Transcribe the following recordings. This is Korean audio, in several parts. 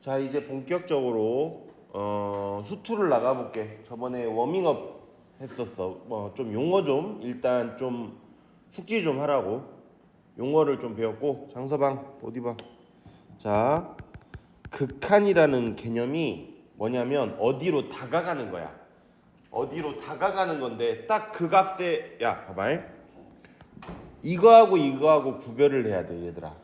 자, 이제 본격적으로 수투를 나가볼게. 저번에 워밍업 했었어. 좀 용어 좀 일단 좀 숙지 좀 하라고 용어를 좀 배웠고. 장서방 어디 봐. 자, 극한이라는 개념이 뭐냐면 어디로 다가가는 거야. 어디로 다가가는 건데 딱 그 값에 야 봐봐. 이거하고 이거하고 구별을 해야 돼 얘들아.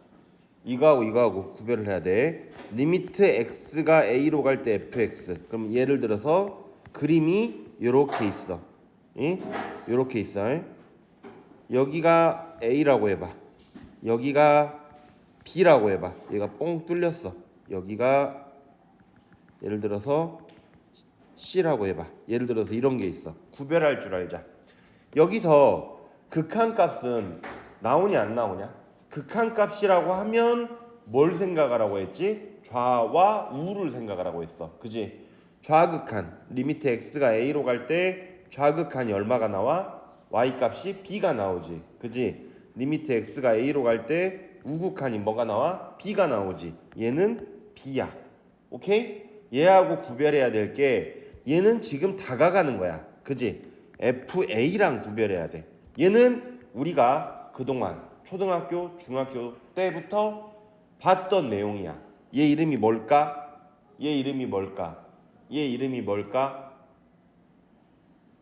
이거하고 이거하고 구별을 해야 돼. 리미트 x가 a로 갈 때 fx. 그럼 예를 들어서 그림이 요렇게 있어. 응? 요렇게 있어. 여기가 a라고 해봐. 여기가 b라고 해봐. 얘가 뻥 뚫렸어. 여기가 예를 들어서 c라고 해봐. 예를 들어서 이런 게 있어. 구별할 줄 알자. 여기서 극한값은 나오냐 안 나오냐? 극한값이라고 하면 뭘 생각하라고 했지? 좌와 우를 생각하라고 했어. 그지? 좌극한 리미트 x가 a로 갈 때 좌극한이 얼마가 나와? y값이 b가 나오지. 그지? 리미트 x가 a로 갈 때 우극한이 뭐가 나와? b가 나오지. 얘는 b야. 오케이? 얘하고 구별해야 될 게 얘는 지금 다가가는 거야. 그지? FA랑 구별해야 돼. 얘는 우리가 그동안 초등학교, 중학교 때부터 봤던 내용이야. 얘 이름이 뭘까? 얘 이름이 뭘까? 얘 이름이 뭘까?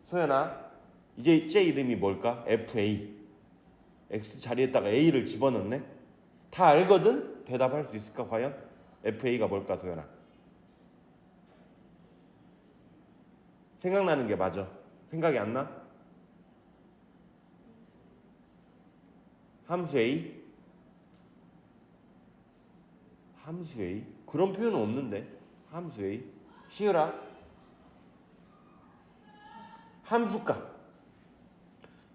소연아, 이제 쟤 이름이 뭘까? FA. X 자리에다가 A를 집어넣네? 다 알거든? 대답할 수 있을까 과연? FA가 뭘까 소연아? 생각나는 게 맞아. 생각이 안 나? 함수 A? 함수 A? 그런 표현은 없는데. 함수 A? 시으라? 함수값.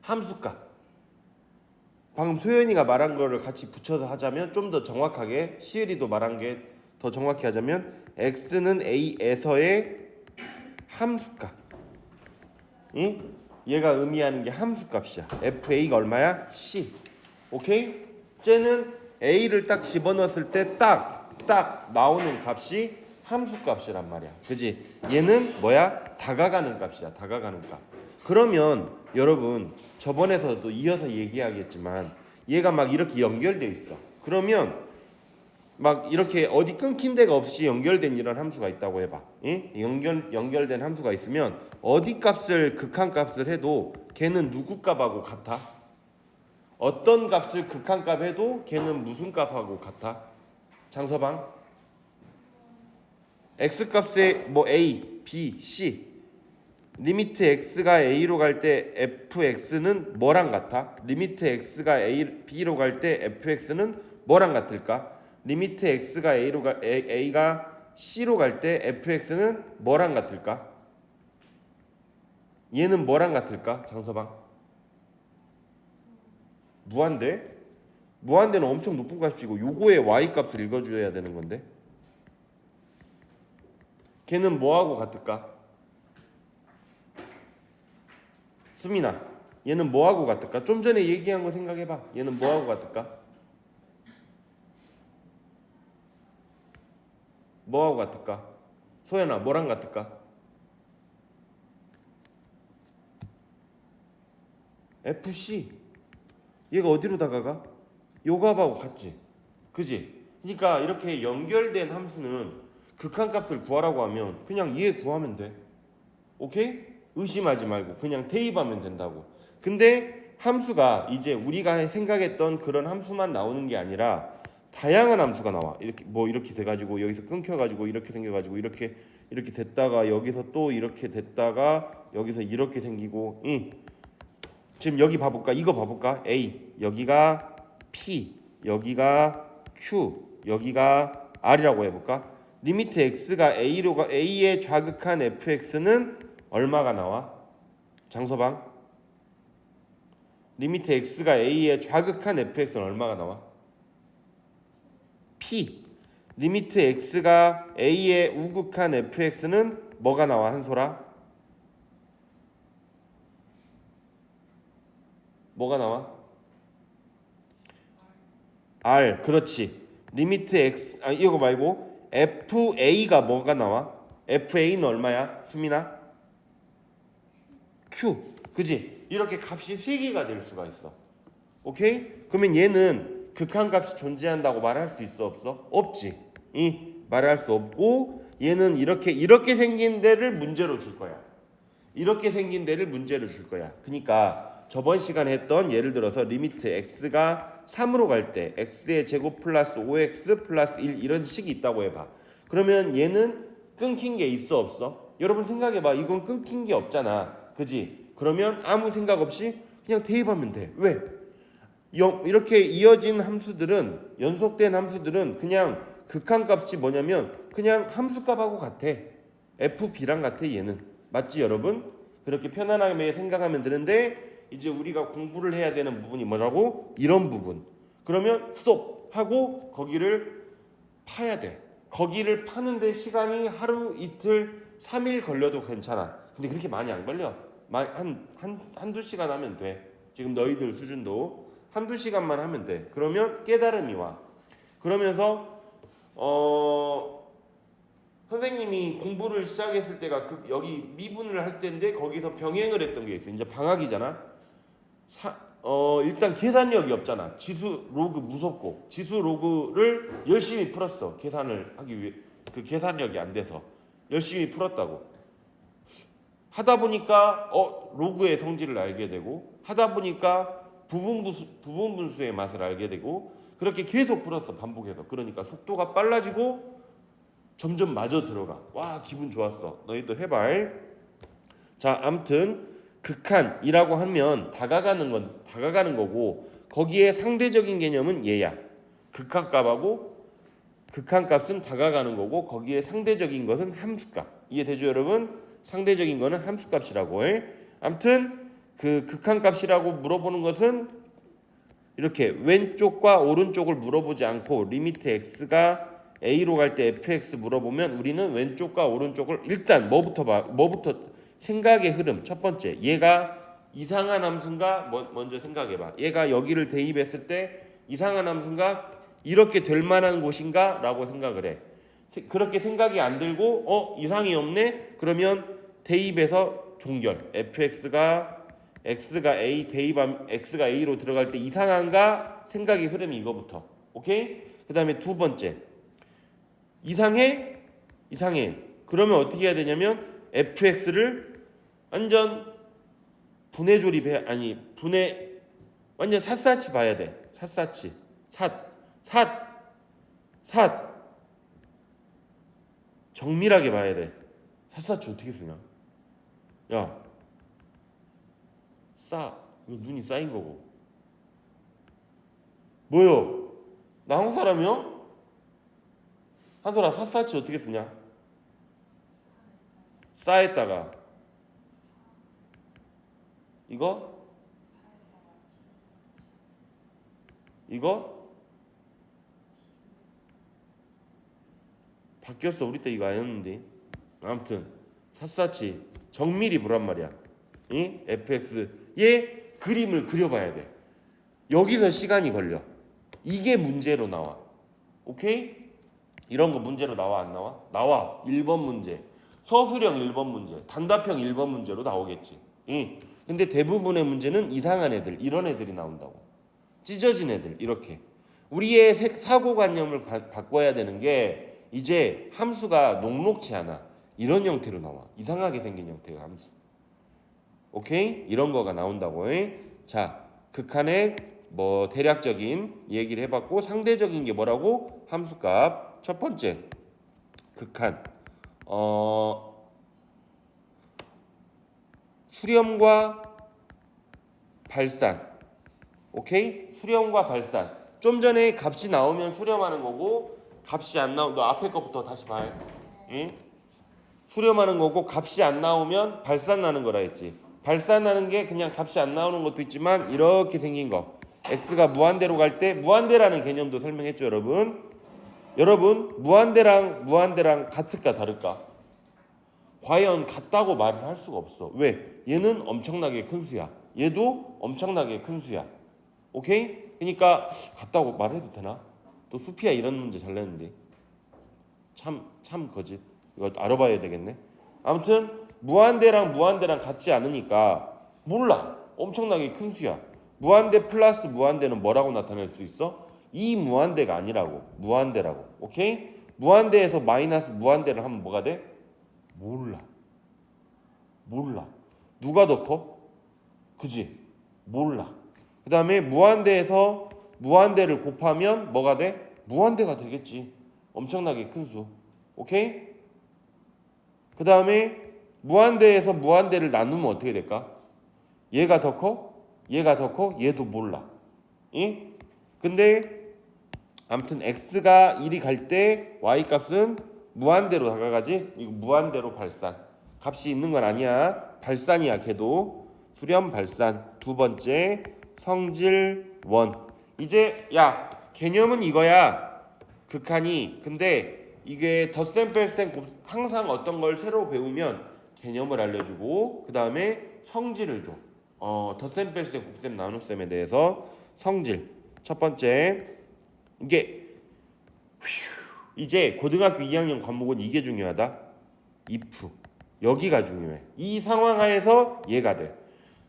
함수값. 방금 소연이가 말한 거를 같이 붙여서 하자면 좀 더 정확하게, 시으리도 말한 게 더 정확히 하자면 x는 a에서의 함수값. 응? 얘가 의미하는 게 함수값이야. FA가 얼마야? C. 오케이? 쟤는 A를 딱 집어넣었을 때 딱 나오는 값이 함수값이란 말이야. 그지? 얘는 뭐야? 다가가는 값이야. 다가가는 값. 그러면 여러분 저번에서도 이어서 얘기하겠지만 얘가 막 이렇게 연결돼 있어. 그러면 막 이렇게 어디 끊긴 데가 없이 연결된 이런 함수가 있다고 해봐. 예? 연결된 함수가 있으면 어디 값을 극한값을 해도 걔는 누구 값하고 같아? 어떤 값을 극한값 해도 걔는 무슨 값하고 같아? 장서방 x값에 뭐 a, b, c 리미트 x가 a로 갈 때 fx는 뭐랑 같아? 리미트 x가 b로 갈 때 fx는 뭐랑 같을까? 리미트 x가 a가 c로 갈 때 fx는 뭐랑 같을까? 얘는 뭐랑 같을까? 장서방 무한대? 무한대는 엄청 높은 값이고 요거의 y값을 읽어줘야 되는 건데 걔는 뭐하고 같을까? 수민아 얘는 뭐하고 같을까? 좀 전에 얘기한 거 생각해봐. 얘는 뭐하고 같을까? 뭐하고 같을까? 소연아 뭐랑 같을까? FC. 얘가 어디로 다가가? 요 값하고 같지. 그지? 그러니까 이렇게 연결된 함수는 극한값을 구하라고 하면 그냥 얘 구하면 돼. 오케이? 의심하지 말고 그냥 대입하면 된다고. 근데 함수가 이제 우리가 생각했던 그런 함수만 나오는 게 아니라 다양한 함수가 나와. 이렇게 뭐 이렇게 돼가지고 여기서 끊겨가지고 이렇게 생겨가지고 이렇게 됐다가 여기서 또 이렇게 됐다가 여기서 이렇게 생기고. 지금 여기 봐볼까? 이거 봐볼까? A 여기가 P 여기가 Q 여기가 R이라고 해볼까? 리미트 x가 a의 좌극한 fx는 얼마가 나와? 장서방 리미트 x가 a의 좌극한 fx는 얼마가 나와? P 리미트 x가 a의 우극한 fx는 뭐가 나와? 한솔아 뭐가 나와? R 그렇지. 리미트 x 이거 말고 FA가 뭐가 나와? FA는 얼마야? 수민아? Q. 그지? 이렇게 값이 3개가 될 수가 있어. 오케이? 그러면 얘는 극한값이 존재한다고 말할 수 있어 없어? 없지. 말할 수 없고 얘는 이렇게 생긴 데를 문제로 줄 거야. 이렇게 생긴 데를 문제로 줄 거야. 그러니까 저번 시간에 했던 예를 들어서 리미트 x가 3으로 갈 때 x의 제곱 플러스 5x 플러스 1 이런 식이 있다고 해봐. 그러면 얘는 끊긴 게 있어 없어? 여러분 생각해봐. 이건 끊긴 게 없잖아. 그지? 그러면 아무 생각 없이 그냥 대입하면 돼. 왜? 이렇게 이어진 함수들은 연속된 함수들은 그냥 극한값이 뭐냐면 그냥 함수값하고 같아. fb랑 같아 얘는. 맞지 여러분? 그렇게 편안하게 생각하면 되는데 이제 우리가 공부를 해야 되는 부분이 뭐라고? 이런 부분. 그러면 스톱 하고 거기를 파야 돼. 거기를 파는데 시간이 하루 이틀 3일 걸려도 괜찮아. 근데 그렇게 많이 안 걸려. 한두 시간 하면 돼. 지금 너희들 수준도 한두 시간만 하면 돼. 그러면 깨달음이 와. 그러면서 선생님이 공부를 시작했을 때가 여기 미분을 할 때인데 거기서 병행을 했던 게 있어. 이제 방학이잖아. 일단 계산력이 없잖아. 지수 로그 무섭고 지수 로그를 열심히 풀었어. 계산을 하기 위해 그 계산력이 안 돼서 열심히 풀었다고. 하다 보니까 로그의 성질을 알게 되고 하다 보니까 부분분수의 맛을 알게 되고 그렇게 계속 풀었어. 반복해서. 그러니까 속도가 빨라지고 점점 맞아 들어가. 와 기분 좋았어. 너희도 해봐. 자 아무튼 극한이라고 하면 다가가는 거고 거기에 상대적인 개념은 얘야. 극한값은 다가가는 거고 거기에 상대적인 것은 함수값. 이해되죠 여러분? 상대적인 거는 함수값이라고 해. 아무튼 그 극한값이라고 물어보는 것은 이렇게 왼쪽과 오른쪽을 물어보지 않고 리미트 x가 a로 갈 때 fx 물어보면 우리는 왼쪽과 오른쪽을 일단 뭐부터 생각의 흐름. 첫 번째 얘가 이상한 함수인가 먼저 생각해봐. 얘가 여기를 대입했을 때 이상한 함수인가 이렇게 될 만한 곳인가 라고 생각을 해. 그렇게 생각이 안 들고 이상이 없네 그러면 대입해서 종결. fx가 x가 a로 들어갈 때 이상한가 생각의 흐름이 이거부터. 오케이? 그 다음에 두 번째 이상해. 그러면 어떻게 해야 되냐면 fx를 완전 완전 샅샅이 봐야 돼. 샅샅이 정밀하게 봐야 돼. 샅샅이 어떻게 쓰냐? 야, 이거 눈이 쌓인 거고. 뭐요? 나 한국 사람이요? 한솔아 샅샅이 어떻게 쓰냐? 쌓였다가 이거 바뀌었어. 우리 때 이거 아니었는데. 아무튼 샅샅이 정밀히 보란 말이야. fx의 그림을 그려봐야 돼. 여기서 시간이 걸려. 이게 문제로 나와. 오케이? 이런 거 문제로 나와 안 나와? 나와. 1번 문제. 서술형 1번 문제. 단답형 1번 문제로 나오겠지. 근데 대부분의 문제는 이상한 애들, 이런 애들이 나온다고. 찢어진 애들, 이렇게. 우리의 사고관념을 바꿔야 되는 게 이제 함수가 녹록치 않아. 이런 형태로 나와. 이상하게 생긴 형태의 함수. 오케이? 이런 거가 나온다고. 자, 극한의 대략적인 얘기를 해봤고 상대적인 게 뭐라고? 함수값. 첫 번째 극한. 수렴과 발산. 오케이? 수렴과 발산. 좀 전에 값이 나오면 수렴하는 거고 값이 안 나오면 너 앞에 거부터 다시 봐요. 응? 수렴하는 거고 값이 안 나오면 발산나는 거라 했지. 발산나는 게 그냥 값이 안 나오는 것도 있지만 이렇게 생긴 거. x가 무한대로 갈 때 무한대라는 개념도 설명했죠, 여러분. 무한대랑 같을까 다를까? 과연 같다고 말을 할 수가 없어. 왜? 얘는 엄청나게 큰 수야. 얘도 엄청나게 큰 수야. 오케이? 그러니까 같다고 말해도 되나? 또 수피아 이런 문제 잘 냈는데. 참 거짓. 이거 알아봐야 되겠네. 아무튼 무한대랑 무한대랑 같지 않으니까 몰라. 엄청나게 큰 수야. 무한대 플러스 무한대는 뭐라고 나타낼 수 있어? 이 무한대가 아니라고. 무한대라고. 오케이? 무한대에서 마이너스 무한대를 하면 뭐가 돼? 몰라. 누가 더 커? 그지? 몰라. 그 다음에 무한대에서 무한대를 곱하면 뭐가 돼? 무한대가 되겠지. 엄청나게 큰 수. 오케이? 그 다음에 무한대에서 무한대를 나누면 어떻게 될까? 얘가 더 커? 얘가 더 커? 얘도 몰라. 응? 근데 아무튼 x가 1이 갈 때 y 값은 무한대로 다가가지. 이거 무한대로 발산. 값이 있는 건 아니야. 발산이야. 걔도 수렴 발산. 두 번째 성질 원. 이제 야 개념은 이거야. 극한이. 근데 이게 덧셈 뺄셈 항상 어떤 걸 새로 배우면 개념을 알려주고 그 다음에 성질을 줘. 덧셈 뺄셈 곱셈 나눗셈에 대해서 성질. 첫 번째 이게 이제 고등학교 2학년 과목은 이게 중요하다. if 여기가 중요해. 이 상황 하에서 얘가 돼.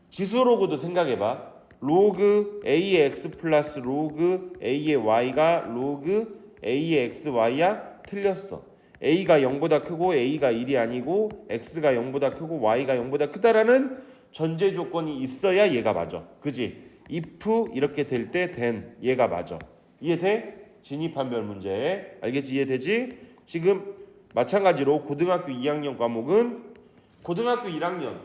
지수로그도 생각해봐. 로그 a의 x 플러스 로그 a의 y가 로그 a의 xy야? 틀렸어. a가 0보다 크고 a가 1이 아니고 x가 0보다 크고 y가 0보다 크다라는 전제 조건이 있어야 얘가 맞아. 그지? if 이렇게 될 때 된 얘가 맞아. 이해돼? 진입한별 문제. 알겠지? 이해되지? 지금 마찬가지로 고등학교 2학년 과목은 고등학교 1학년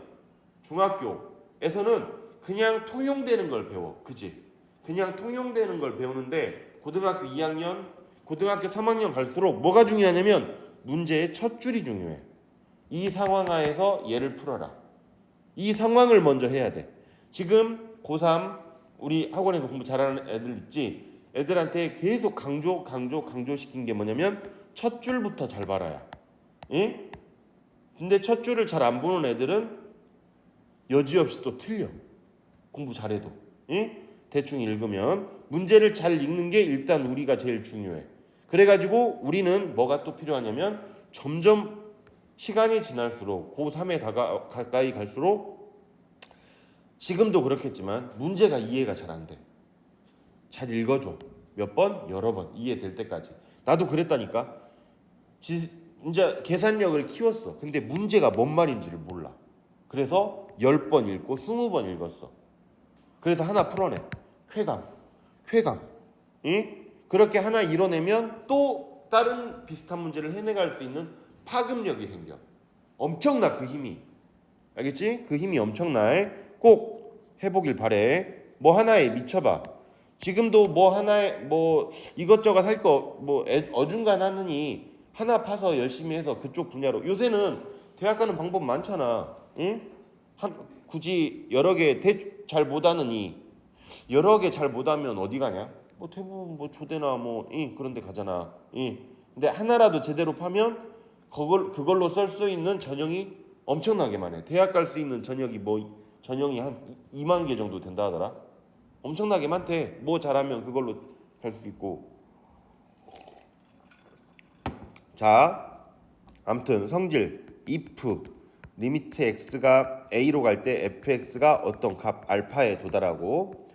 중학교에서는 그냥 통용되는 걸 배워. 그지? 그냥 통용되는 걸 배우는데 고등학교 2학년 고등학교 3학년 갈수록 뭐가 중요하냐면 문제의 첫 줄이 중요해. 이 상황 하에서 얘를 풀어라. 이 상황을 먼저 해야 돼. 지금 고3 우리 학원에서 공부 잘하는 애들 있지? 애들한테 계속 강조시킨 게 뭐냐면 첫 줄부터 잘 봐라야. 응? 근데 첫 줄을 잘 안 보는 애들은 여지없이 또 틀려. 공부 잘해도. 응? 대충 읽으면 문제를 잘 읽는 게 일단 우리가 제일 중요해. 그래가지고 우리는 뭐가 또 필요하냐면 점점 시간이 지날수록 고3에 가까이 갈수록 지금도 그렇겠지만 문제가 이해가 잘 안 돼. 잘 읽어줘. 몇 번? 여러 번 이해될 때까지. 나도 그랬다니까. 진짜 계산력을 키웠어. 근데 문제가 뭔 말인지를 몰라. 그래서 10번 읽고 20번 읽었어. 그래서 하나 풀어내. 쾌감. 응? 그렇게 하나 이뤄내면 또 다른 비슷한 문제를 해내갈 수 있는 파급력이 생겨. 엄청나 그 힘이. 알겠지? 그 힘이 엄청나. 꼭 해보길 바래. 뭐 하나에 미쳐봐. 지금도 뭐 하나에 뭐 이것저것 할 거 뭐 어중간하느니 하나 파서 열심히 해서 그쪽 분야로. 요새는 대학 가는 방법 많잖아. 응? 굳이 여러 개 잘 못하느니 여러 개 잘 못하면 어디 가냐? 뭐 대부분 뭐 조대나 뭐 그런 데 가잖아. 근데 하나라도 제대로 파면 그걸로 쓸 수 있는 전형이 엄청나게 많아. 대학 갈 수 있는 전형이 한 2만 개 정도 된다 하더라. 엄청나게 많대. 뭐 잘하면 그걸로 갈 수 있고. 자, 아무튼 성질 if 리미트 x가 a로 갈 때 fx가 어떤 값 알파에 도달하고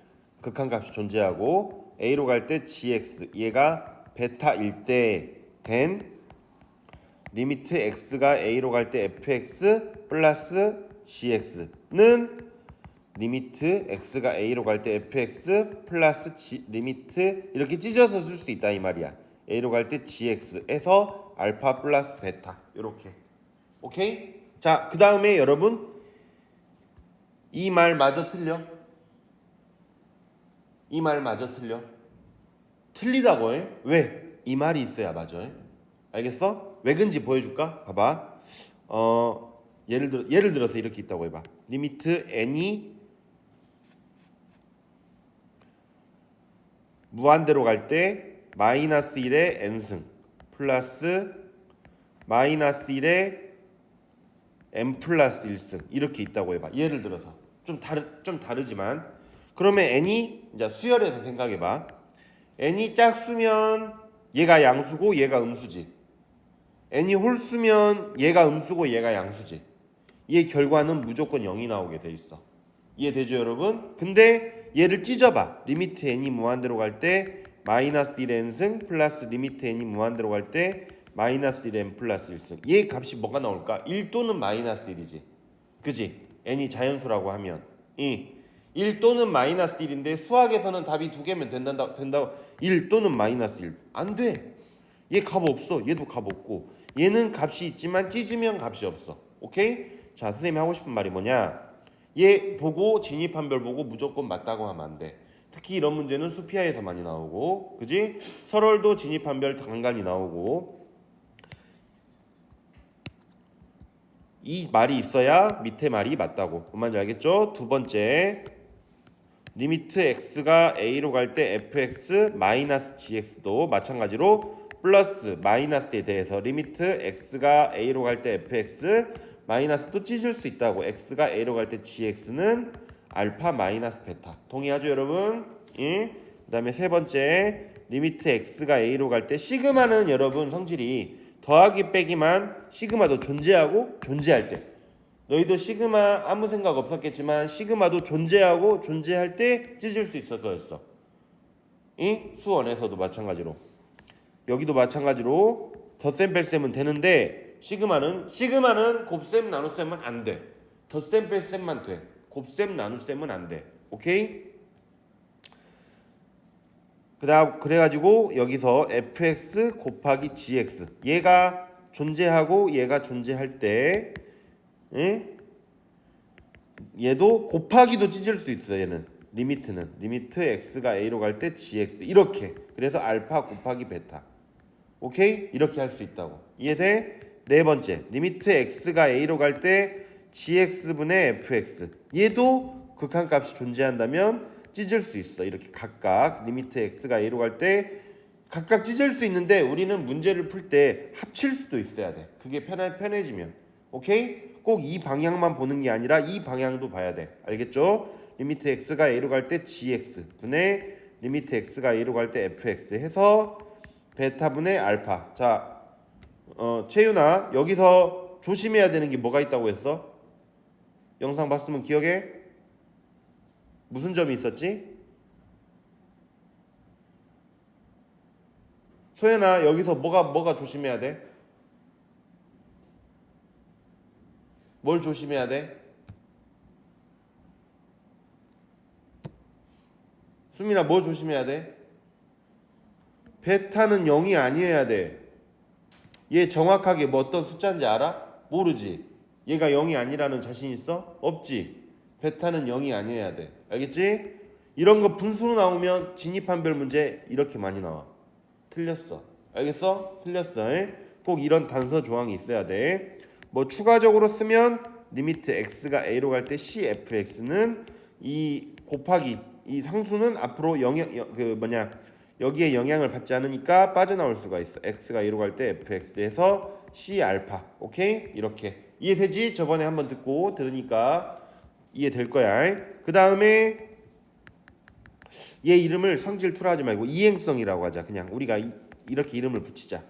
극한값이 존재하고 a로 갈 때 gx 얘가 베타일 때 된 리미트 x가 a로 갈 때 fx 플러스 gx는 리미트 x가 a로 갈 때 fx 플러스 리미트 이렇게 찢어서 쓸 수 있다 이 말이야. a로 갈 때 gx에서 알파 플러스 베타 이렇게. 오케이? 자, 그 다음에 여러분 이 말 마저 틀려? 이 말 마저 틀려? 틀리다고 해? 왜? 이 말이 있어야 맞아. 알겠어? 왜 그런지 보여줄까? 봐봐. 예를 들어서 이렇게 있다고 해봐. 리미트 n이 무한대로 갈 때 마이너스 1의 n승 플러스 마이너스 1의 n 플러스 1승 이렇게 있다고 해봐. 예를 들어서 좀 다르지만 그러면 n이 이제 수열해서 생각해봐. n이 짝수면 얘가 양수고 얘가 음수지. n이 홀수면 얘가 음수고 얘가 양수지. 얘 결과는 무조건 0이 나오게 돼 있어. 이해되죠 여러분? 근데 얘를 찢어봐. 리미트 n이 무한대로 갈 때 마이너스 1n승 플러스 리미트 n이 무한대로 갈 때 마이너스 1n 플러스 1승. 얘 값이 뭐가 나올까? 1 또는 마이너스 1이지. 그지? n이 자연수라고 하면 1 또는 마이너스 1인데 수학에서는 답이 두 개면 된다고 1 또는 마이너스 1. 안 돼. 얘 값 없어. 얘도 값 없고. 얘는 값이 있지만 찢으면 값이 없어. 오케이? 자, 선생님이 하고 싶은 말이 뭐냐? 얘 보고 진입한별 보고 무조건 맞다고 하면 안 돼. 특히 이런 문제는 수피아에서 많이 나오고, 그지? 설월도 진입한별 간간히 나오고. 이 말이 있어야 밑에 말이 맞다고. 뭔 말인지 알겠죠? 두 번째, 리미트 x가 a로 갈 때 fx 마이너스 gx도 마찬가지로 플러스 마이너스에 대해서 리미트 x가 a로 갈 때 fx 마이너스도 찢을 수 있다고. x가 a로 갈 때 gx는 알파 마이너스 베타. 동의하죠 여러분? 예? 그 다음에 세 번째, 리미트 x가 a로 갈 때 시그마는 여러분 성질이 더하기 빼기만, 시그마도 존재하고 존재할 때. 너희도 시그마 아무 생각 없었겠지만 시그마도 존재하고 존재할 때 찢을 수 있을 거였어. 수원에서도 마찬가지로. 여기도 마찬가지로 덧셈 뺄셈은 되는데 시그마는 곱셈 나눗셈은 안 돼. 덧셈 뺄셈만 돼. 곱셈 나눗셈은 안 돼. 오케이? 그다음 그래가지고 여기서 fx 곱하기 gx 얘가 존재하고 얘가 존재할 때 얘도 곱하기도 찢을 수 있어. 얘는 리미트는 리미트 x가 a로 갈 때 gx 이렇게. 그래서 알파 곱하기 베타. 오케이? 이렇게 할 수 있다고. 이해돼? 네 번째, 리미트 x가 a로 갈 때 gx분의 fx 얘도 극한값이 존재한다면 찢을 수 있어. 이렇게 각각 리미트 x가 a로 갈 때 각각 찢을 수 있는데 우리는 문제를 풀 때 합칠 수도 있어야 돼. 그게 편해지면. 오케이? 꼭 이 방향만 보는 게 아니라 이 방향도 봐야 돼. 알겠죠? 리미트 x가 a로 갈 때 gx 분의 리미트 x가 a로 갈 때 fx 해서 베타 분의 알파. 자, 채윤아 여기서 조심해야 되는 게 뭐가 있다고 했어? 영상 봤으면 기억해? 무슨 점이 있었지? 소연아 여기서 뭐가 조심해야 돼? 뭘 조심해야 돼? 수민아 뭐 조심해야 돼? 베타는 0이 아니어야 돼. 얘 정확하게 뭐 어떤 숫자인지 알아? 모르지. 얘가 0이 아니라는 자신 있어? 없지. 베타는 0이 아니어야 돼. 알겠지? 이런 거 분수로 나오면 진입한별 문제 이렇게 많이 나와. 틀렸어. 알겠어? 틀렸어. 꼭 이런 단서 조항이 있어야 돼. 뭐 추가적으로 쓰면 리미트 x가 a로 갈 때 cfx는 이 곱하기 이 상수는 앞으로 여기에 영향을 받지 않으니까 빠져나올 수가 있어. x가 a로 갈 때 fx에서 c 알파. 오케이? 이렇게. 이해되지? 저번에 한번 듣고 들으니까 이해될 거야. 그 다음에 얘 이름을 성질2라 하지 말고 이행성이라고 하자. 그냥 우리가 이렇게 이름을 붙이자.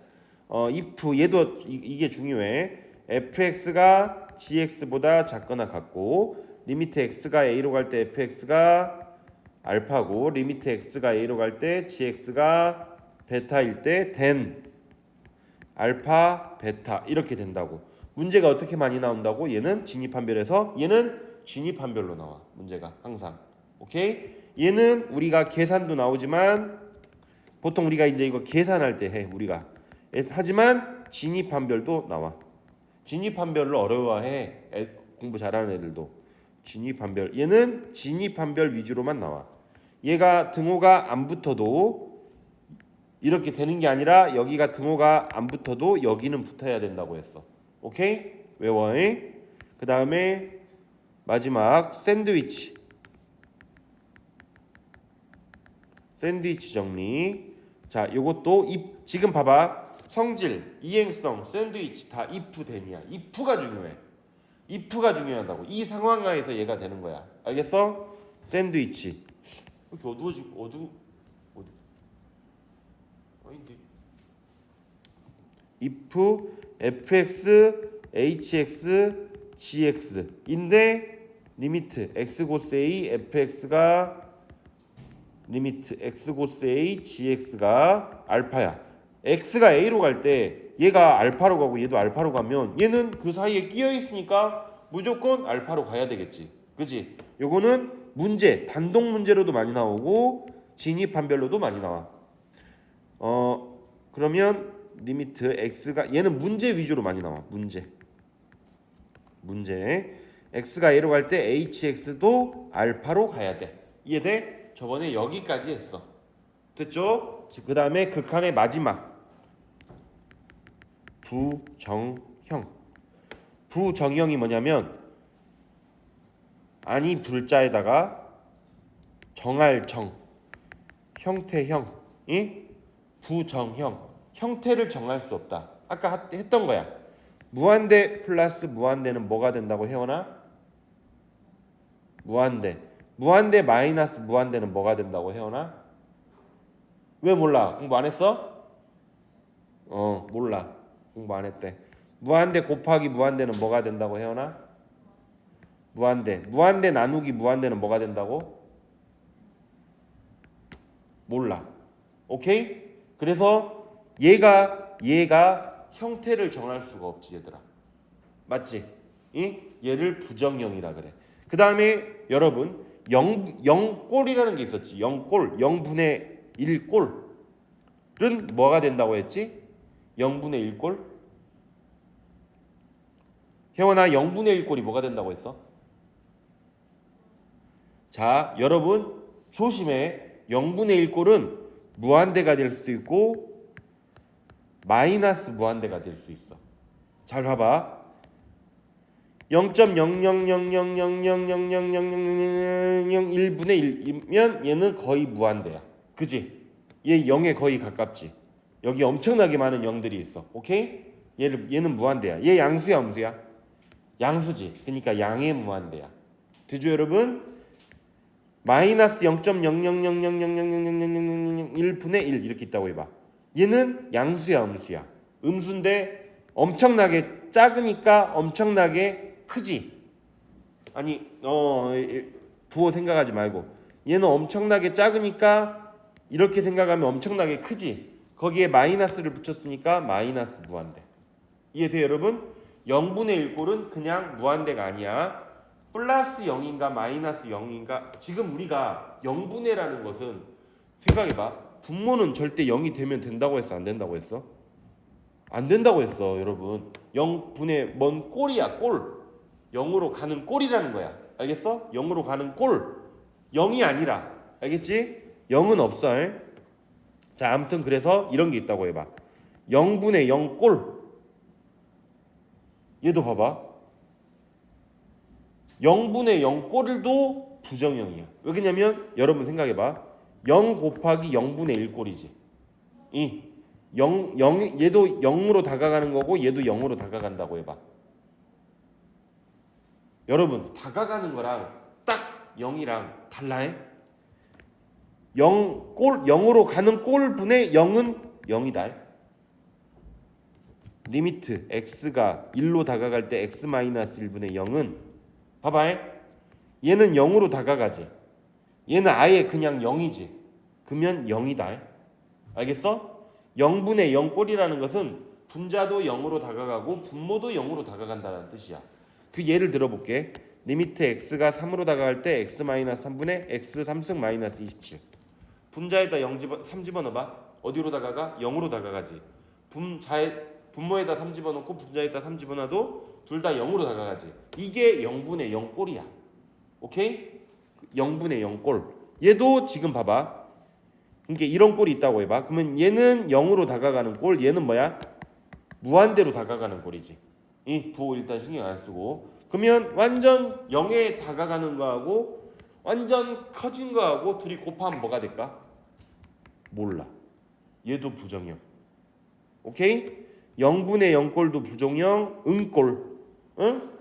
if 얘도 이게 중요해. fx가 gx보다 작거나 같고 리미트 x가 a로 갈 때 fx가 알파고 리미트 x가 a로 갈 때 gx가 베타일 때 된 알파 베타 이렇게 된다고. 문제가 어떻게 많이 나온다고? 얘는 진입한별에서 얘는 진입한별로 나와. 문제가 항상. 오케이? 얘는 우리가 계산도 나오지만 보통 우리가 이제 이거 계산할 때 해. 우리가 하지만 진입한별도 나와. 진입한별로 어려워해. 공부 잘하는 애들도. 진입한별. 얘는 진입한별 위주로만 나와. 얘가 등호가 안 붙어도 이렇게 되는 게 아니라 여기가 등호가 안 붙어도 여기는 붙어야 된다고 했어. 오케이? 외워. 그 다음에 마지막 샌드위치 정리. 자, 요것도 지금 봐봐. 성질, 이행성, 샌드위치 다 if 된이야. if가 중요해. if가 중요하다고. 이 상황하에서 얘가 되는 거야. 알겠어? 샌드위치. 이렇게 어디? 아닌데. if fx, hx, gx인데 리미트 x 고스 a fx가 리미트 x 고스 a gx가 알파야. x가 a로 갈 때 얘가 알파로 가고 얘도 알파로 가면 얘는 그 사이에 끼어 있으니까 무조건 알파로 가야 되겠지. 그지? 요거는 문제, 단독 문제로도 많이 나오고 진입 판별로도 많이 나와. 그러면 리미트 x가 얘는 문제 위주로 많이 나와. 문제 x가 a로 갈 때 hx도 알파로 가야 돼. 이해돼? 저번에 여기까지 했어. 됐죠? 그 다음에 극한의 마지막 부정형이 뭐냐면 아니 불자에다가 정할 정 형태형이 부정형. 형태를 정할 수 없다. 아까 했던 거야. 무한대 플러스 무한대는 뭐가 된다고 혜원아? 무한대 마이너스 무한대는 뭐가 된다고 혜원아? 왜 몰라? 공부 안 했어? 몰라. 공부 안 했대. 무한대 곱하기 무한대는 뭐가 된다고 혜원아? 무한대 나누기 무한대는 뭐가 된다고? 몰라. 오케이? 그래서 얘가 형태를 정할 수가 없지 얘들아. 맞지? 얘를 부정형이라 그래. 그 다음에 여러분 0꼴이라는 게 있었지. 0꼴 0분의 1꼴은 뭐가 된다고 했지? 0분의 1꼴? 혜원아 0분의 1꼴이 뭐가 된다고 했어? 자 여러분 조심해. 0분의 1꼴은 무한대가 될 수도 있고 마이너스 무한대가 될 수 있어. 잘 봐봐. 0.00000000000001분의 1이면 얘는 거의 무한대야. 그지? 얘 0에 거의 가깝지. 여기 엄청나게 많은 0들이 있어. 오케이? 얘는 무한대야. 얘 양수야 음수야? 양수지. 그러니까 양의 무한대야. 되죠 여러분? 마이너스 0.0000000001분의 1 이렇게 있다고 해봐. 얘는 양수야 음수야? 음수인데 엄청나게 작으니까 엄청나게 크지. 아니 부호 생각하지 말고 얘는 엄청나게 작으니까 이렇게 생각하면 엄청나게 크지. 거기에 마이너스를 붙였으니까 마이너스 무한대. 이해돼요 여러분? 0분의 1꼴은 그냥 무한대가 아니야. 플러스 0인가 마이너스 0인가. 지금 우리가 0분의라는 것은 생각해봐. 분모는 절대 0이 되면 된다고 했어 안 된다고 했어? 안 된다고 했어 여러분. 0분의 뭔 꼴이야 꼴. 0으로 가는 꼴이라는 거야. 알겠어? 0으로 가는 꼴. 0이 아니라. 알겠지? 0은 없어. 자 아무튼 그래서 이런 게 있다고 해봐. 0분의 0 꼴. 얘도 봐봐. 0분의 0 꼴도 부정형이야. 왜냐면 여러분 생각해봐. 0 곱하기 0분의 1 꼴이지. 얘도 0으로 다가가는 거고 얘도 0으로 다가간다고 해봐. 여러분 다가가는 거랑 딱 0이랑 달라해. 0으로 가는 꼴분의 0은 0이다. 리미트 x가 1로 다가갈 때 x-1분의 0은 봐봐. 얘는 0으로 다가가지. 얘는 아예 그냥 0이지. 그러면 0이다. 알겠어? 0분의 0 꼴이라는 것은 분자도 0으로 다가가고 분모도 0으로 다가간다는 뜻이야. 그 예를 들어볼게. 리미트 x가 3으로 다가갈 때 x-3분의 x 3승 마이너스 27. 분자에다 3 집어넣어봐. 어디로 다가가? 0으로 다가가지. 분모에다 3 집어넣고 분자에다 3 집어넣어도 둘 다 0으로 다가가지. 이게 0분의 0 꼴이야. 오케이? 0분의 0 꼴. 얘도 지금 봐봐. 이게 이런 꼴이 있다고 해봐. 그러면 얘는 0으로 다가가는 꼴. 얘는 뭐야? 무한대로 다가가는 꼴이지. 이 부호 일단 신경 안 쓰고. 그러면 완전 0에 다가가는 거하고 완전 커진 거하고 둘이 곱하면 뭐가 될까? 몰라. 얘도 부정형. 오케이? 0분의 0 꼴도 부정형. 응꼴. 응?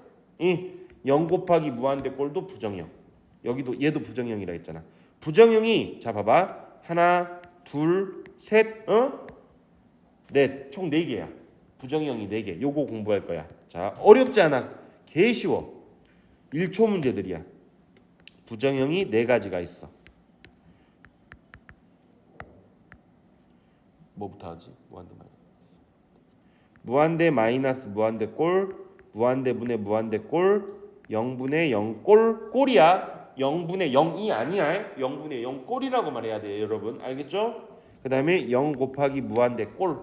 0 곱하기 무한대 꼴도 부정형. 여기도 얘도 부정형이라 했잖아. 부정형이 자 봐봐. 하나, 둘, 셋, 넷. 총 4개야. 부정형이 4개. 요거 공부할 거야. 자, 어렵지 않아. 개 쉬워. 1초 문제들이야. 부정형이 4가지가 있어. 뭐부터 하지? 무한대 마이너스 무한대 꼴, 무한대 분의 무한대 꼴, 0분의 0꼴, 꼴이야. 0분의 0이 아니야. 0분의 0 꼴이라고 말해야 돼요, 여러분. 알겠죠? 그 다음에 0 곱하기 무한대 꼴.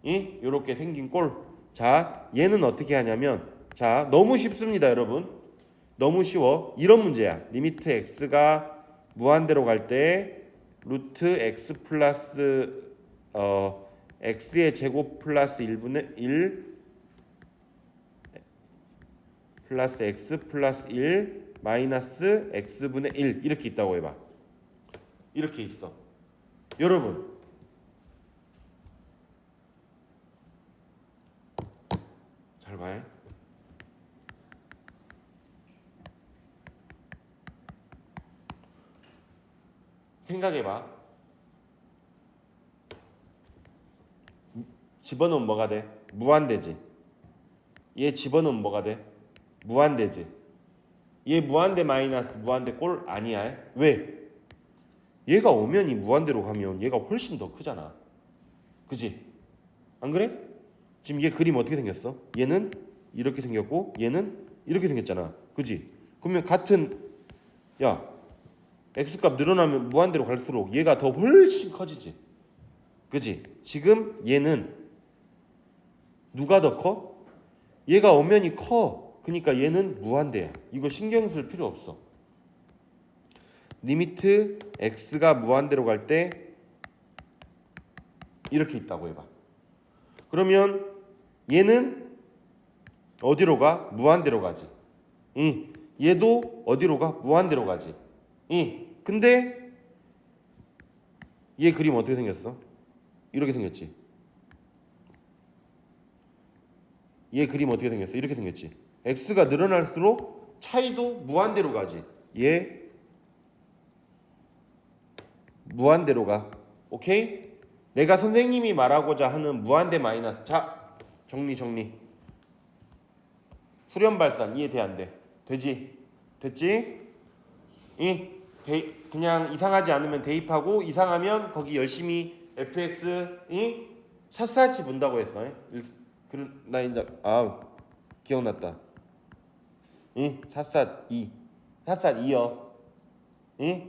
요렇게 생긴 꼴. 자, 얘는 어떻게 하냐면, 자, 너무 쉽습니다, 여러분. 너무 쉬워. 이런 문제야. 리미트 x가 무한대로 갈 때 루트 x 플러스 x의 제곱 플러스 1분의 1 플러스 x 플러스 1 마이너스 x분의 1 이렇게 있다고 해봐. 이렇게 있어. 여러분, 잘 봐요. 생각해봐. 집어넣으면 뭐가 돼? 무한대지. 얘 집어넣으면 뭐가 돼? 무한대지. 얘 무한대 마이너스 무한대 꼴 아니야? 왜? 얘가 오면이 무한대로 가면 얘가 훨씬 더 크잖아. 그지? 안 그래? 지금 얘 그림 어떻게 생겼어? 얘는 이렇게 생겼고 얘는 이렇게 생겼잖아. 그지? 그러면 같은 야 x값 늘어나면 무한대로 갈수록 얘가 더 훨씬 커지지. 그지? 지금 얘는 누가 더 커? 얘가 엄연히 커. 그러니까 얘는 무한대야. 이거 신경 쓸 필요 없어. 리미트 x가 무한대로 갈 때 이렇게 있다고 해봐. 그러면 얘는 어디로 가? 무한대로 가지. 얘도 어디로 가? 무한대로 가지. 근데 얘 그림 어떻게 생겼어? 이렇게 생겼지. 얘 그림 어떻게 생겼어? 이렇게 생겼지. x가 늘어날수록 차이도 무한대로 가지. 얘 무한대로 가. 오케이? 내가 선생님이 말하고자 하는 무한대 마이너스. 자, 정리. 수렴발산 이해 돼 안 돼? 되지? 됐지? 그냥 이상하지 않으면 대입하고 이상하면 거기 열심히 fx 샅샅이 본다고 했어. 나 이제 기억났다. 샅샅이요.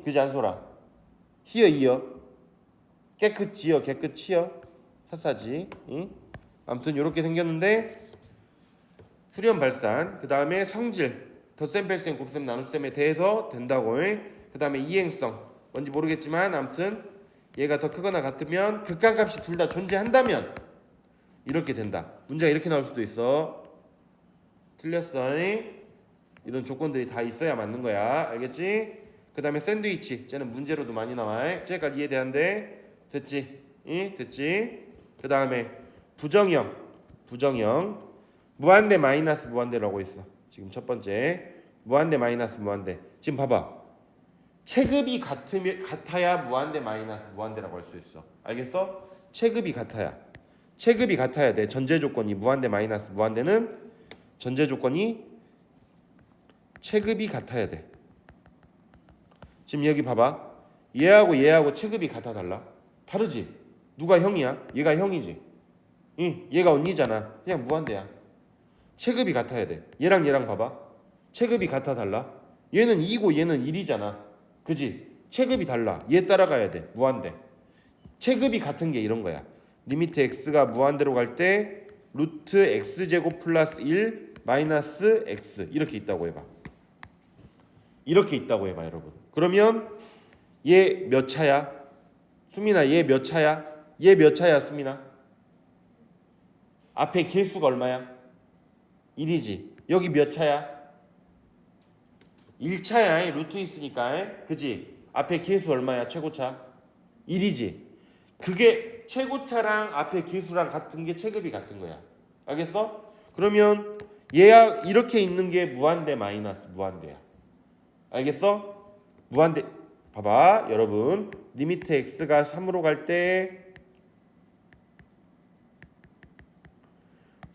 그지 않소라. 히어 깨끗이요. 샅샅이. 아무튼 이렇게 생겼는데 수렴 발산. 그 다음에 성질. 덧셈, 뺄셈, 곱셈, 나눗셈에 대해서 된다고. 그 다음에 이행성. 뭔지 모르겠지만 아무튼 얘가 더 크거나 같으면 극한값이 둘 다 존재한다면 이렇게 된다. 문제가 이렇게 나올 수도 있어. 틀렸어. 이런 조건들이 다 있어야 맞는 거야. 알겠지? 그 다음에 샌드위치. 쟤는 문제로도 많이 나와. 쟤까지 이해돼안돼? 됐지? 됐지? 그 다음에 부정형. 무한대 마이너스 무한대라고 있어. 지금 첫 번째 무한대 마이너스 무한대. 지금 봐봐. 체급이 같아야 무한대 마이너스 무한대라고 할 수 있어. 알겠어? 체급이 같아야 돼. 전제 조건이 무한대 마이너스 무한대는 전제 조건이 체급이 같아야 돼. 지금 여기 봐봐. 얘하고 체급이 같아 달라? 다르지? 누가 형이야? 얘가 형이지. 얘가 언니잖아. 그냥 무한대야. 체급이 같아야 돼. 얘랑 봐봐. 체급이 같아 달라? 얘는 2고 얘는 1이잖아. 그지? 체급이 달라. 얘 따라가야 돼. 무한대. 체급이 같은 게 이런 거야. 리미트 x가 무한대로 갈 때 루트 x제곱 플러스 1 마이너스 x 이렇게 있다고 해봐. 여러분. 그러면 얘 몇 차야? 수민아, 얘 몇 차야? 수민아? 앞에 개수가 얼마야? 1이지. 여기 몇 차야? 1차야. 루트 있으니까. 그지? 앞에 개수 얼마야? 최고차? 1이지. 그게 최고차랑 앞에 개수랑 같은 게 체급이 같은 거야. 알겠어? 그러면 얘야 이렇게 있는 게 무한대 마이너스 무한대야. 알겠어? 무한대. 봐봐 여러분. 리미트 x가 3으로 갈 때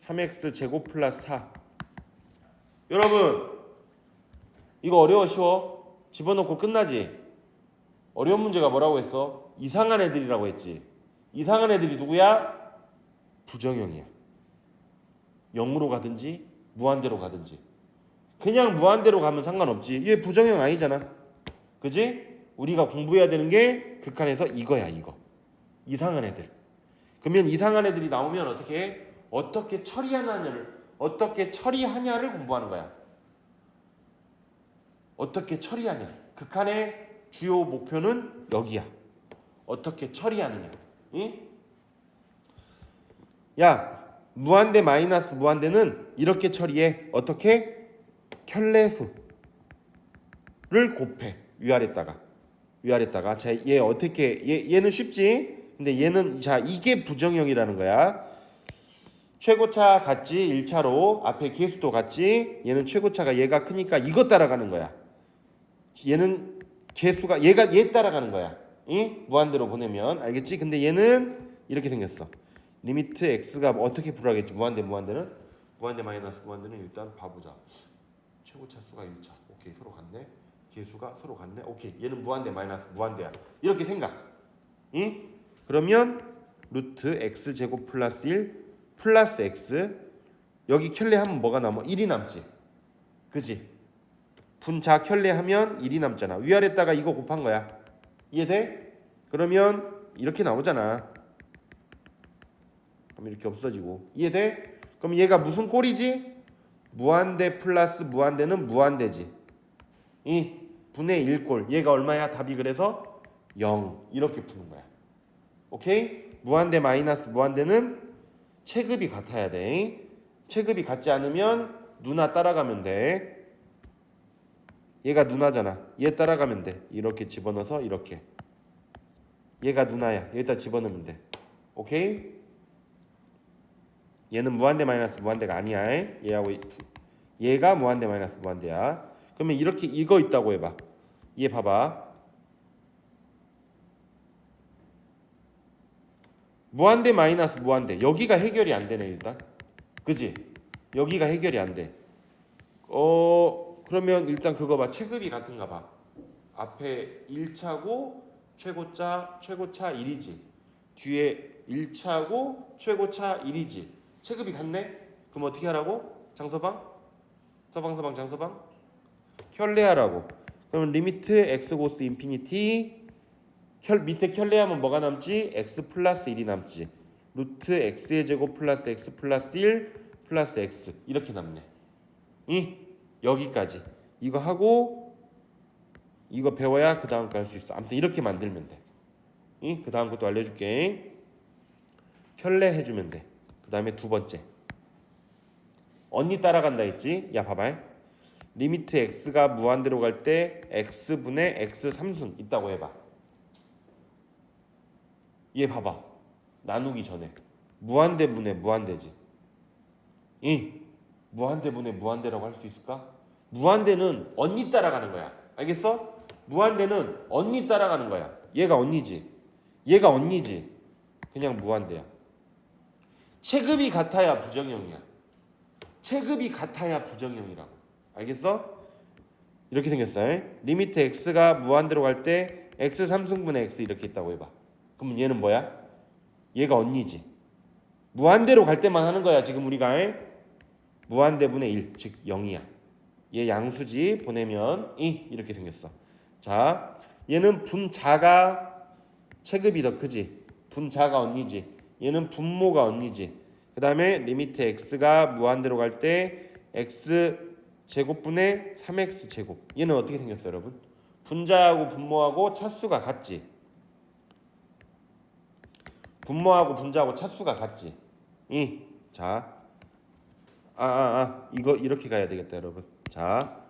3x 제곱 플러스 4. 여러분 이거 어려워 쉬워? 집어넣고 끝나지? 어려운 문제가 뭐라고 했어? 이상한 애들이라고 했지. 이상한 애들이 누구야? 부정형이야. 0으로 가든지 무한대로 가든지. 그냥 무한대로 가면 상관없지. 얘 부정형 아니잖아. 그지? 우리가 공부해야 되는 게 극한에서 이거야 이거. 이상한 애들. 그러면 이상한 애들이 나오면 어떻게 해? 어떻게 처리하냐를 공부하는 거야. 어떻게 처리하냐. 극한의 주요 목표는 여기야. 어떻게 처리하느냐. 응? 야, 무한대 마이너스 무한대는 이렇게 처리해. 어떻게? 켤레수를 곱해. 위아래다가. 자, 얘 어떻게 얘는 쉽지? 근데 얘는 자, 이게 부정형이라는 거야. 최고차 같지 1차로 앞에 계수도 같지. 얘는 최고차가 얘가 크니까 이거 따라가는 거야. 얘는 계수가 얘 따라가는 거야. 응? 무한대로 보내면 알겠지? 근데 얘는 이렇게 생겼어. 리미트 x가 어떻게 불하겠지? 무한대는 무한대 마이너스 무한대는 일단 봐보자. 최고차 수가 1차. 오케이, 서로 같네. 계수가 서로 같네. 오케이, 얘는 무한대 마이너스 무한대야. 이렇게 생각. 응? 그러면 루트 x 제곱 플러스 1 플러스 x 여기 켤레하면 뭐가 남아? 1이 남지. 그지? 분자 켤레하면 1이 남잖아. 위아래다가 이거 곱한 거야. 이해돼? 그러면 이렇게 나오잖아. 그럼 이렇게 없어지고. 이해돼? 그럼 얘가 무슨 꼴이지? 무한대 플러스 무한대는 무한대지. 이 분의 1꼴. 얘가 얼마야? 답이 그래서 0. 이렇게 푸는 거야. 오케이? 무한대 마이너스 무한대는 체급이 같아야 돼. 체급이 같지 않으면 누나 따라가면 돼. 얘가 누나잖아. 얘 따라가면 돼. 이렇게 집어넣어서 이렇게. 얘가 누나야. 여기다 집어넣으면 돼. 오케이? 얘는 무한대 마이너스 무한대가 아니야. 얘가 무한대 마이너스 무한대야. 그러면 이렇게 이거 있다고 해봐. 얘 봐봐. 무한대 마이너스 무한대. 여기가 해결이 안 되네 일단. 그지? 여기가 해결이 안 돼. 그러면 일단 그거 봐. 체급이 같은가 봐. 앞에 1차고 최고차 1이지. 뒤에 1차고 최고차 1이지. 체급이 같네? 그럼 어떻게 하라고? 장서방? 장서방? 켤레하라고. 그러면 리미트 x 고스 인피니티 밑에 켤레하면 뭐가 남지? x 플러스 1이 남지. 루트 x의 제곱 플러스 x 플러스 1 플러스 x 이렇게 남네. 여기까지. 이거 하고 이거 배워야 그 다음 거 할 수 있어. 아무튼 이렇게 만들면 돼. 그 다음 것도 알려줄게. 켤레 해주면 돼. 그 다음에 두 번째. 언니 따라간다 했지? 야 봐봐. 리미트 x가 무한대로 갈 때 x분의 x 3승 있다고 해봐. 얘 봐봐. 나누기 전에 무한대분의 무한대지. 무한대분의 무한대라고 할 수 있을까? 무한대는 언니 따라가는 거야. 알겠어? 무한대는 언니 따라가는 거야. 얘가 언니지. 그냥 무한대야. 체급이 같아야 부정형이야. 체급이 같아야 부정형이라고. 알겠어? 이렇게 생겼어. 리미트 x가 무한대로 갈 때 x 3승분의 x 이렇게 있다고 해봐. 그럼 얘는 뭐야? 얘가 언니지. 무한대로 갈 때만 하는 거야. 지금 우리가 무한대분의 1, 즉 0이야. 얘 양수지. 보내면 이렇게 생겼어. 자, 얘는 분자가 체급이 더 크지. 분자가 언니지. 얘는 분모가 언니지. 그 다음에 리미트 x가 무한대로 갈 때 x 제곱분의 3x 제곱. 얘는 어떻게 생겼어 여러분? 분자하고 분모하고 차수가 같지. 분모하고 분자하고 차수가 같지. 자, 이거 이렇게 가야 되겠다 여러분. 자,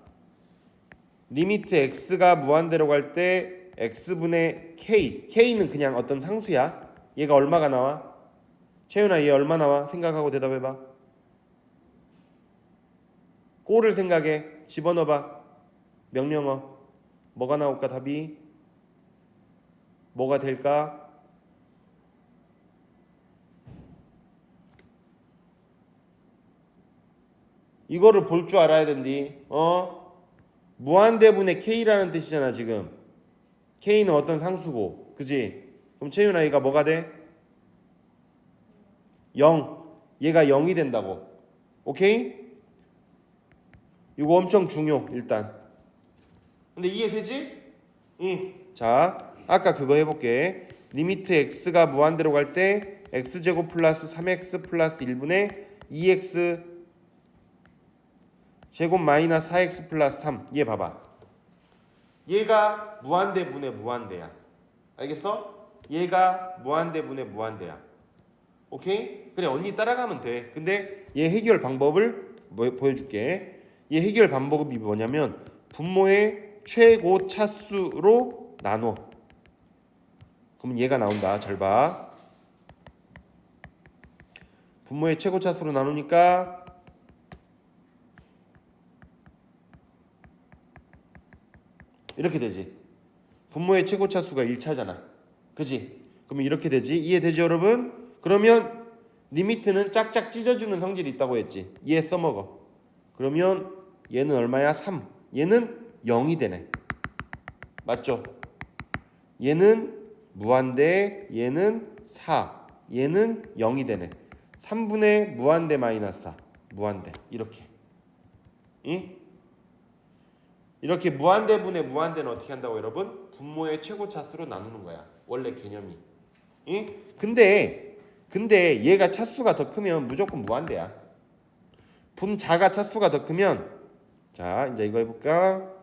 리미트 x가 무한대로 갈 때 x분의 k는 그냥 어떤 상수야. 얘가 얼마가 나와? 채윤아, 얘 얼마 나와? 생각하고 대답해봐. 꼴을 생각해. 집어넣어봐. 명령어. 뭐가 나올까 답이? 뭐가 될까? 이거를 볼 줄 알아야 된디. 무한대분의 K라는 뜻이잖아 지금. K는 어떤 상수고, 그지? 그럼 채윤아 얘가 뭐가 돼? 0. 얘가 0이 된다고. 오케이? 이거 엄청 중요 일단. 근데 이해되지? 자, 아까 그거 해볼게. 리미트 x가 무한대로 갈 때 x제곱 플러스 3x 플러스 1분의 2x 제곱 마이너스 4x 플러스 3. 얘 봐봐. 얘가 무한대분의 무한대야. 알겠어? 얘가 무한대분의 무한대야. 오케이? 그래, 언니 따라가면 돼. 근데 얘 해결 방법을 보여줄게. 얘 해결 방법이 뭐냐면 분모의 최고 차수로 나눠. 그러면 얘가 나온다. 잘 봐. 분모의 최고 차수로 나누니까 이렇게 되지. 분모의 최고 차수가 1차잖아. 그지? 그러면 이렇게 되지. 이해되지 여러분? 그러면 리미트는 짝짝 찢어주는 성질이 있다고 했지. 얘 써먹어. 그러면 얘는 얼마야? 3. 얘는 0이 되네. 맞죠? 얘는 무한대, 얘는 4, 얘는 0이 되네. 3분의 무한대 마이너스 4, 무한대. 이렇게. 이렇게 무한대분의 무한대는 어떻게 한다고 여러분? 분모의 최고 차수로 나누는 거야. 원래 개념이. 근데 얘가 차수가 더 크면 무조건 무한대야. 분자가 차수가 더 크면, 자 이제 이거 해볼까?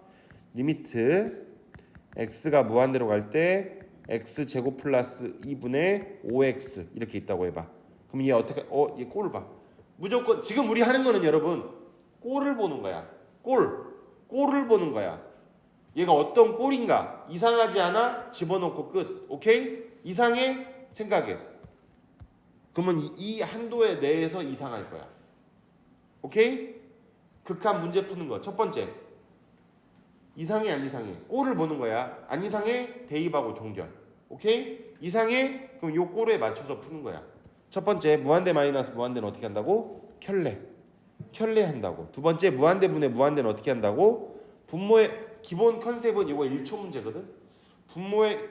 리미트 x가 무한대로 갈 때 x 제곱 플러스 2분의 5x 이렇게 있다고 해봐. 그럼 얘 어떻게? 얘 꼴을 봐. 무조건 지금 우리 하는 거는 여러분 꼴을 보는 거야. 꼴을 보는 거야. 얘가 어떤 꼴인가? 이상하지 않아? 집어넣고 끝. 오케이? 이상해? 생각해. 그러면 이 한도에 내에서 이상할 거야. 오케이? 극한 문제 푸는 거. 첫 번째. 이상해 안 이상해? 꼴을 보는 거야. 안 이상해? 대입하고 종결. 오케이? 이상해? 그럼 요 꼴에 맞춰서 푸는 거야. 첫 번째 무한대 마이너스 무한대는 어떻게 한다고? 켤레 한다고. 두 번째 무한대분의 무한대는 어떻게 한다고? 분모의 기본 컨셉은 이거 1초 문제거든. 분모의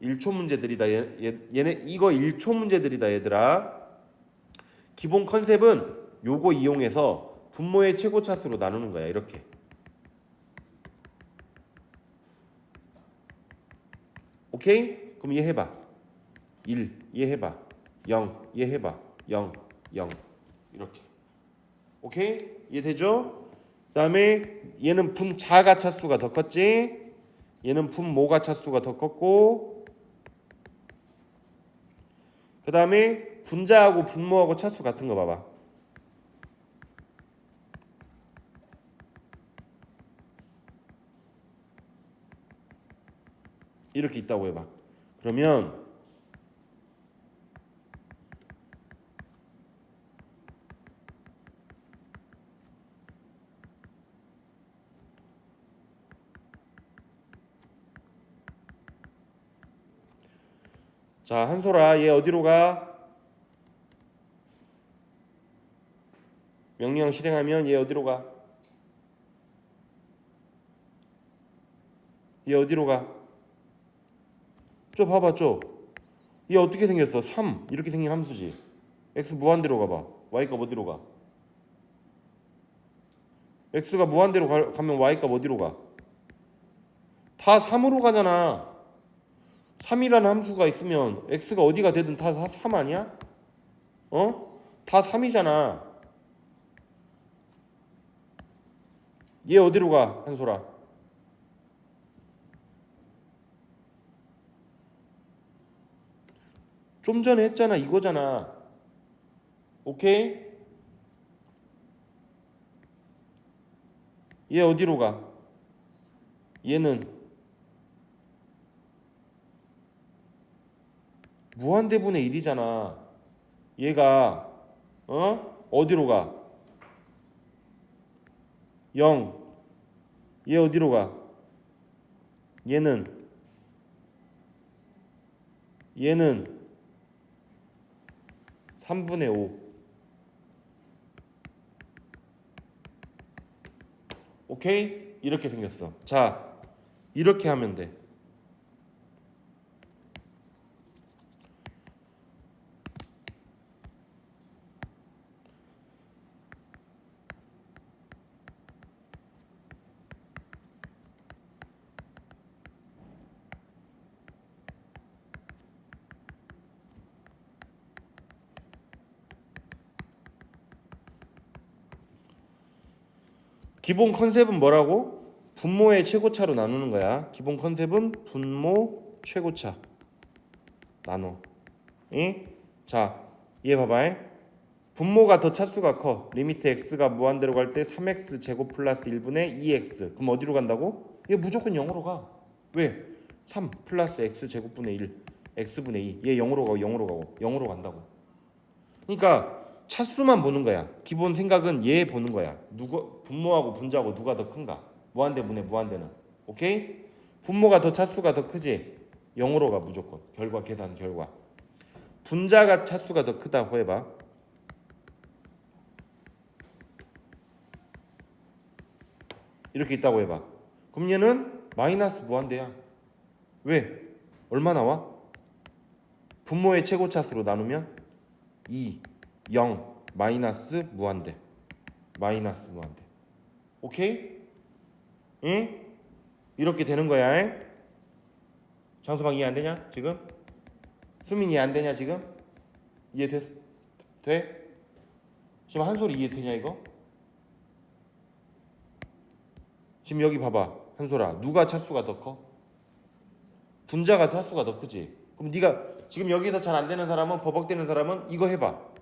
1초 문제들이다. 얘네 이거 1초 문제들이다 얘들아. 기본 컨셉은 요거 이용해서 분모의 최고 차수로 나누는 거야. 이렇게. 오케이? 그럼 얘 해봐. 1, 얘 해봐. 0, 얘 해봐. 0, 0 이렇게. 오케이? 이해되죠? 그 다음에 얘는 분자가 차수가 더 컸지. 얘는 분모가 차수가 더 컸고, 그 다음에 분자하고 분모하고 차수 같은 거 봐봐. 이렇게 있다고 해봐. 그러면 자, 한솔아, 얘 어디로 가? 명령 실행하면 얘 어디로 가? 얘 어디로 가? 저 봐봐, 얘 어떻게 생겼어? 3 이렇게 생긴 함수지. x 무한대로 가봐. y값 어디로 가? x가 무한대로 가면 y값 어디로 가? 다 3으로 가잖아. 3이라는 함수가 있으면 x가 어디가 되든 다 3 아니야? 다 3이잖아. 얘 어디로 가? 한솔아. 좀 전에 했잖아. 이거잖아. 오케이? 얘 어디로 가? 얘는 무한대분의 1이잖아. 얘가 어디로 가? 0. 얘 어디로 가? 얘는 3분의 5. 오케이? 이렇게 생겼어. 자, 이렇게 하면 돼. 기본 컨셉은 뭐라고? 분모의 최고차로 나누는 거야. 기본 컨셉은 분모 최고차 나눠. 응? 자, 얘 봐봐. 분모가 더 차수가 커. 리미트 x가 무한대로 갈 때 3x 제곱 플러스 1분의 2x. 그럼 어디로 간다고? 얘 무조건 0으로 가. 왜? 3 플러스 x 제곱분의 1 x분의 2. 얘 0으로 가고 0으로 가고 0으로 간다고. 그러니까 차수만 보는 거야. 기본 생각은 얘 보는 거야. 분모하고 분자하고 누가 더 큰가? 무한대분의 무한대는. 오케이? 분모가 더 차수가 더 크지? 0으로 가 무조건. 결과 계산 결과. 분자가 차수가 더 크다고 해봐. 이렇게 있다고 해봐. 그럼 얘는 마이너스 무한대야. 왜? 얼마 나와? 분모의 최고차수로 나누면 2, 0, 마이너스 무한대. 마이너스 무한대. 오케이? 응? 이렇게 되는 거야. 장수방 이해 안 되냐? 지금? 수민 이해 안 되냐 지금? 돼? 지금 한 소리 이해되냐 이거? 지금 여기 봐봐. 한솔아. 누가 차수가 더 커? 분자가 차수가 더 크지? 그럼 네가 지금 여기서 잘 안 되는 사람은 버벅대는 사람은 이거 해봐.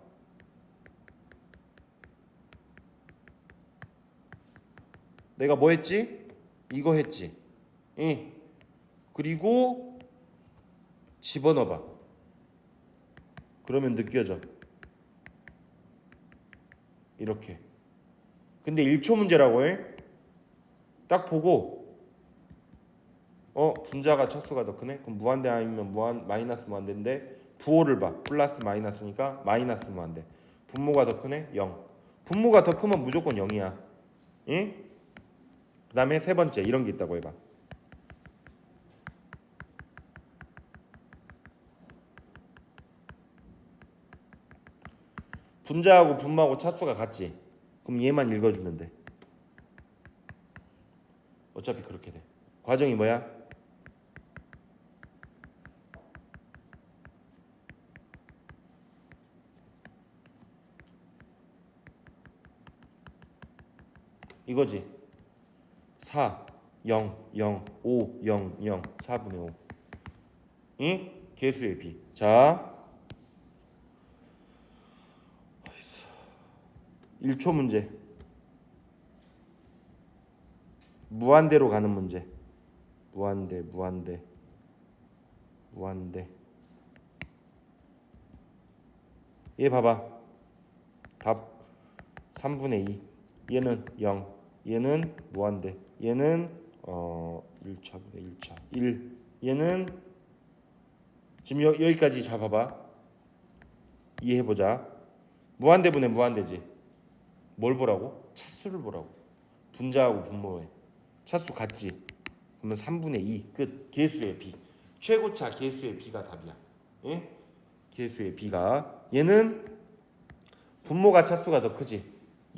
내가 뭐 했지? 이거 했지. 응. 그리고 집어넣어봐. 그러면 느껴져. 이렇게. 근데 1초 문제라고 해. 딱 보고 분자가 차수가 더 크네. 그럼 무한대 아니면 마이너스 무한대인데 부호를 봐. 플러스 마이너스니까 마이너스 무한대. 분모가 더 크네. 0. 분모가 더 크면 무조건 0이야. 응? 그 다음에 세 번째 이런 게 있다고 해봐. 분자하고 분모하고 차수가 같지? 그럼 얘만 읽어주면 돼. 어차피 그렇게 돼. 과정이 뭐야? 이거지. 4, 0, 0, 5, 0, 0, 4분의 5. 이 개수의 b. 자, 1초 문제. 무한대로 가는 문제. 무한대. 얘 봐봐. 답 3분의 2. 얘는 0. 얘는 무한대. 얘는 1차분의 1차 1. 얘는 지금 여기까지 잘 봐봐. 이해해보자. 무한대분의 무한대지. 뭘 보라고? 차수를 보라고. 분자하고 분모에 차수 같지? 그러면 3분의 2 끝. 개수의 b. 최고차 개수의 b가 답이야. 예? 개수의 b가. 얘는 분모가 차수가 더 크지?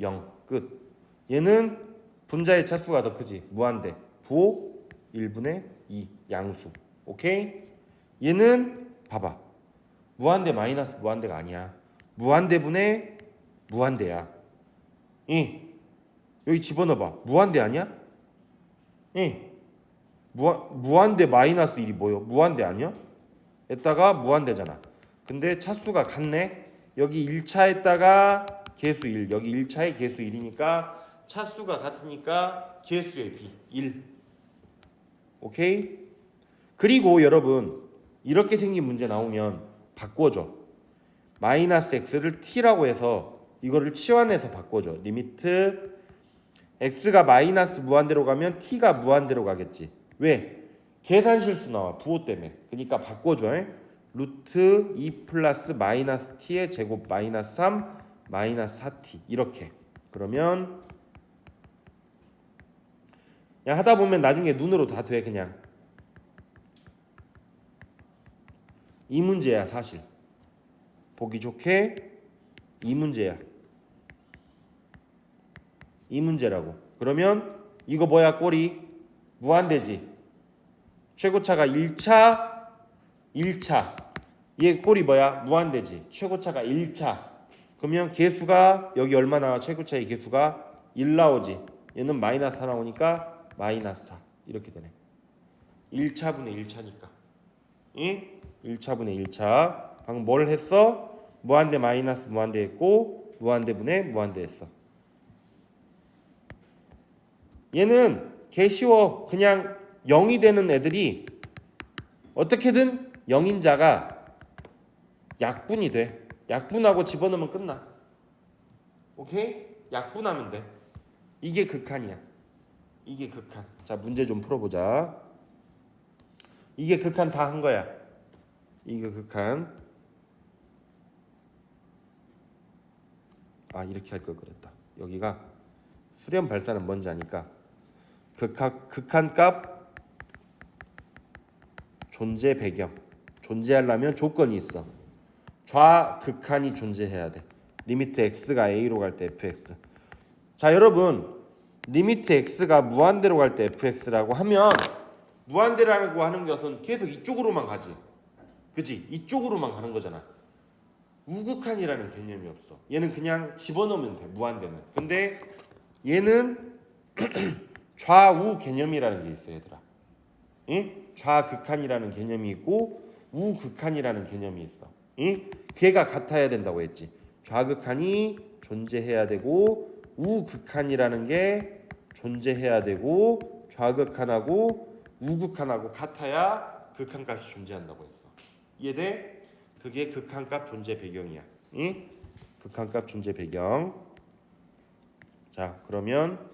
0 끝. 얘는 분자의 차수가 더 크지? 무한대. 부호 1분의 2 양수. 오케이? 얘는 봐봐. 무한대 마이너스 무한대가 아니야. 무한대분의 무한대야. 여기 집어넣어봐. 무한대 아니야? 무한대 마이너스 1이 뭐요? 무한대 아니야? 에다가 무한대잖아. 근데 차수가 같네. 여기 1차에다가 개수 1. 여기 1차에 개수 1이니까 차수가 같으니까 개수의 b 1. 오케이? 그리고 여러분 이렇게 생긴 문제 나오면 바꿔줘. 마이너스 x를 t라고 해서 이거를 치환해서 바꿔줘. 리미트 x가 마이너스 무한대로 가면 t가 무한대로 가겠지. 왜? 계산 실수 나와. 부호 때문에. 그러니까 바꿔줘. 루트 2 플러스 마이너스 t의 제곱 마이너스 3 마이너스 4t 이렇게. 그러면 그냥 하다 보면 나중에 눈으로 다 돼. 그냥 이 문제야 사실. 보기 좋게 이 문제야. 이 문제라고. 그러면 이거 뭐야? 꼴이 무한대지. 최고차가 1차 1차. 얘 꼴이 뭐야? 무한대지. 최고차가 1차. 그러면 개수가 여기 얼마 나와? 최고차의 개수가 1 나오지. 얘는 마이너스 4 나오니까 마이너스 4 이렇게 되네. 1차분의 1차니까. 응? 1차분의 1차. 방금 뭘 했어? 무한대 마이너스 무한대 했고 무한대분의 무한대 했어. 얘는 개 쉬워. 그냥 0이 되는 애들이 어떻게든 0인자가 약분이 돼. 약분하고 집어넣으면 끝나. 오케이? 약분하면 돼. 이게 극한이야. 이게 극한. 자, 문제 좀 풀어보자. 이게 극한 다 한 거야. 이게 극한. 아, 이렇게 할 걸 그랬다. 여기가 수렴 발산은 뭔지 아니까 극한값 존재 배경. 존재하려면 조건이 있어. 좌극한이 존재해야 돼. 리미트 x가 a로 갈 때 fx. 자, 여러분, 리미트 x가 무한대로 갈 때 fx라고 하면 무한대라고 하는 것은 계속 이쪽으로만 가지. 그치? 이쪽으로만 가는 거잖아. 우극한이라는 개념이 없어. 얘는 그냥 집어넣으면 돼. 무한대는. 근데 얘는 좌우 개념이라는 게 있어, 얘들아. 응? 좌극한이라는 개념이 있고 우극한이라는 개념이 있어. 응? 걔가 같아야 된다고 했지. 좌극한이 존재해야 되고 우극한이라는 게 존재해야 되고 좌극한하고 우극한하고 같아야 극한값이 존재한다고 했어. 이해돼? 그게 극한값 존재 배경이야. 응? 극한값 존재 배경. 자, 그러면